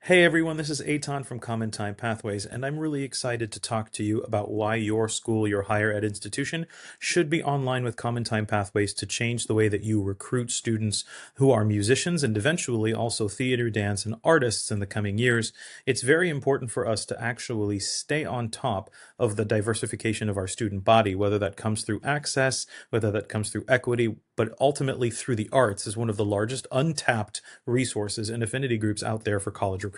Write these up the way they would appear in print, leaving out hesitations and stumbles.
Hey everyone, this is Aton from CommonTime Pathways, and I'm really excited to talk to you about why your school, your higher ed institution, should be online with CommonTime Pathways to change the way that you recruit students who are musicians and eventually also theater, dance, and artists in the coming years. It's very important for us to actually stay on top of the diversification of our student body, whether that comes through access, whether that comes through equity, but ultimately through the arts is one of the largest untapped resources and affinity groups out there for college recruiting.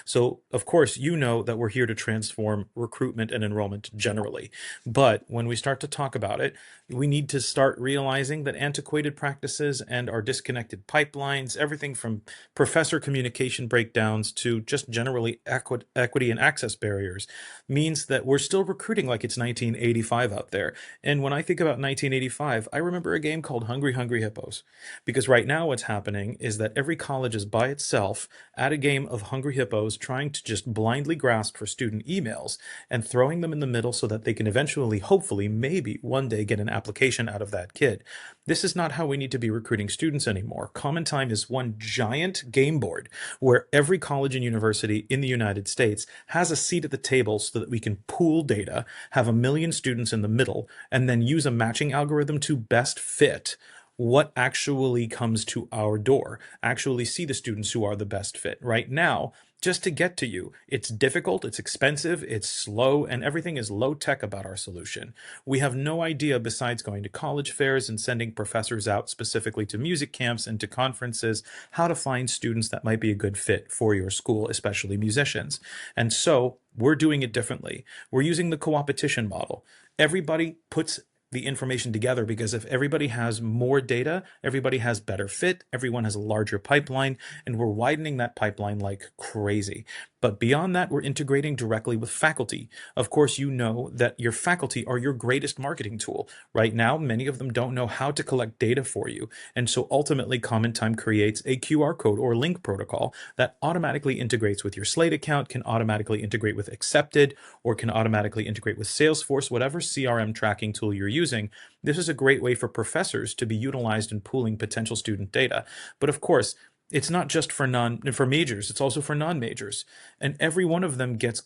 So, of course, you know that we're here to transform recruitment and enrollment generally. But when we start to talk about it, we need to start realizing that antiquated practices and our disconnected pipelines, everything from professor communication breakdowns to just generally equity and access barriers, means that we're still recruiting like it's 1985 out there. And when I think about 1985, I remember a game called Hungry Hungry Hippos. Because right now what's happening is that every college is by itself at a game of Hungry Hippos trying to just blindly grasp for student emails and throwing them in the middle so that they can eventually, hopefully, maybe one day get an application out of that kid. This is not how we need to be recruiting students anymore. CommonTime is one giant game board where every college and university in the United States has a seat at the table so that we can pool data, have a million students in the middle, and then use a matching algorithm to best fit what actually comes to our door, actually see the students who are the best fit. Right now, just to get to you, it's difficult, it's expensive, it's slow, and everything is low tech about our solution. We have no idea besides going to college fairs and sending professors out specifically to music camps and to conferences, how to find students that might be a good fit for your school, especially musicians. And so we're doing it differently. We're using the co-opetition model. Everybody puts the information together because if everybody has more data, everybody has better fit, everyone has a larger pipeline, and we're widening that pipeline like crazy. But beyond that, we're integrating directly with faculty. Of course, you know that your faculty are your greatest marketing tool. Right now, many of them don't know how to collect data for you. And so ultimately, CommonTime creates a QR code or link protocol that automatically integrates with your Slate account, can automatically integrate with Accepted, or can automatically integrate with Salesforce, whatever CRM tracking tool you're using. This is a great way for professors to be utilized in pooling potential student data. But of course, it's not just for majors, it's also for non-majors. And every one of them gets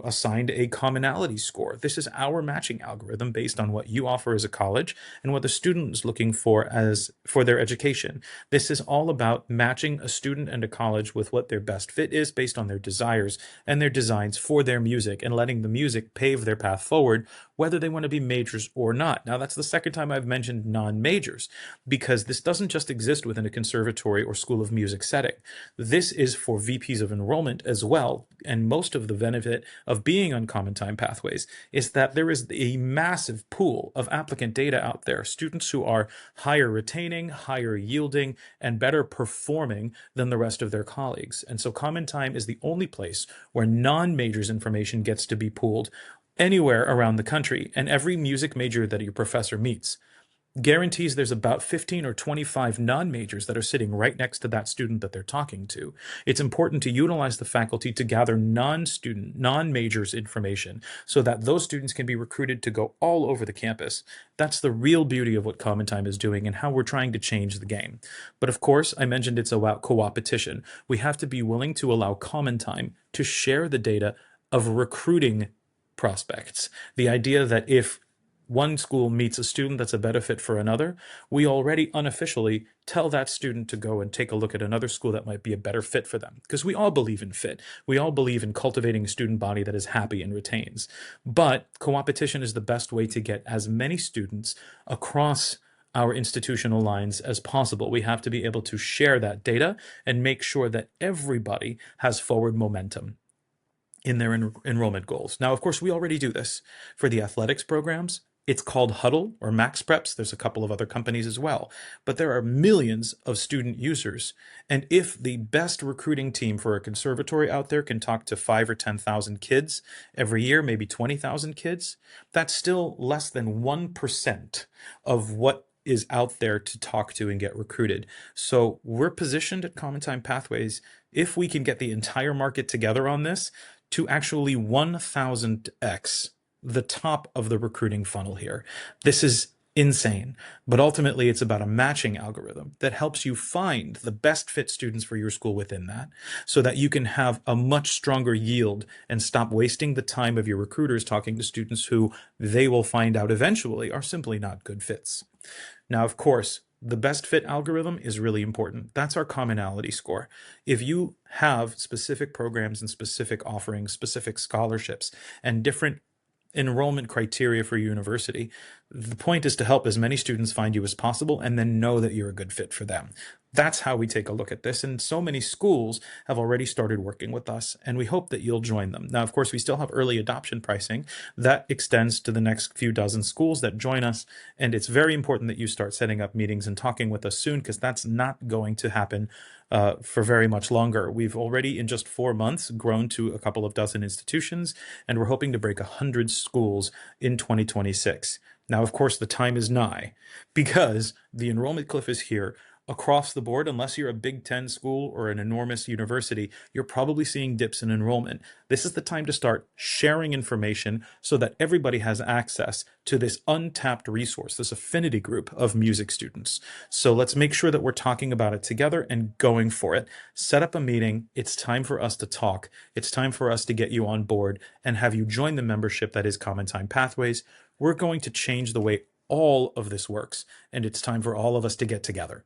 assigned a commonality score. This is our matching algorithm based on what you offer as a college and what the student is looking for for their education. This is all about matching a student and a college with what their best fit is based on their desires and their designs for their music and letting the music pave their path forward, whether they want to be majors or not. Now, that's the second time I've mentioned non-majors, because this doesn't just exist within a conservatory or school of music setting. This is for VPs of enrollment as well, and most of the benefit of being on CommonTime Pathways is that there is a massive pool of applicant data out there, students who are higher retaining, higher yielding, and better performing than the rest of their colleagues. And so CommonTime is the only place where non-majors information gets to be pooled anywhere around the country, and every music major that your professor meets guarantees there's about 15 or 25 non-majors that are sitting right next to that student that they're talking to. It's important to utilize the faculty to gather non-majors information so that those students can be recruited to go all over the campus. That's the real beauty of what CommonTime is doing and how we're trying to change the game. But of course, I mentioned it's about co-opetition. We have to be willing to allow CommonTime to share the data of recruiting prospects. The idea that if one school meets a student that's a better fit for another, we already unofficially tell that student to go and take a look at another school that might be a better fit for them. Because we all believe in fit. We all believe in cultivating a student body that is happy and retains. But co-opetition is the best way to get as many students across our institutional lines as possible. We have to be able to share that data and make sure that everybody has forward momentum in their enrollment goals. Now, of course, we already do this for the athletics programs. It's called Huddle or Max Preps. There's a couple of other companies as well, but there are millions of student users. And if the best recruiting team for a conservatory out there can talk to 5 or 10,000 kids every year, maybe 20,000 kids, that's still less than 1% of what is out there to talk to and get recruited. So we're positioned at CommonTime Pathways, if we can get the entire market together on this, to actually 1000x the top of the recruiting funnel here. This is insane. But ultimately, it's about a matching algorithm that helps you find the best fit students for your school within that, so that you can have a much stronger yield and stop wasting the time of your recruiters talking to students who they will find out eventually are simply not good fits. Now, of course, the best fit algorithm is really important. That's our commonality score. If you have specific programs and specific offerings, specific scholarships, and different enrollment criteria for your university, the point is to help as many students find you as possible and then know that you're a good fit for them. That's how we take a look at this. And so many schools have already started working with us, and we hope that you'll join them. Now, of course, we still have early adoption pricing that extends to the next few dozen schools that join us. And it's very important that you start setting up meetings and talking with us soon, because that's not going to happen for very much longer. We've already, in just 4 months, grown to a couple of dozen institutions, and we're hoping to break 100 schools in 2026. Now, of course, the time is nigh, because the enrollment cliff is here. Across the board, unless you're a Big Ten school or an enormous university, you're probably seeing dips in enrollment. This is the time to start sharing information so that everybody has access to this untapped resource, this affinity group of music students. So let's make sure that we're talking about it together and going for it. Set up a meeting. It's time for us to talk. It's time for us to get you on board and have you join the membership that is CommonTime Pathways. We're going to change the way all of this works, and it's time for all of us to get together.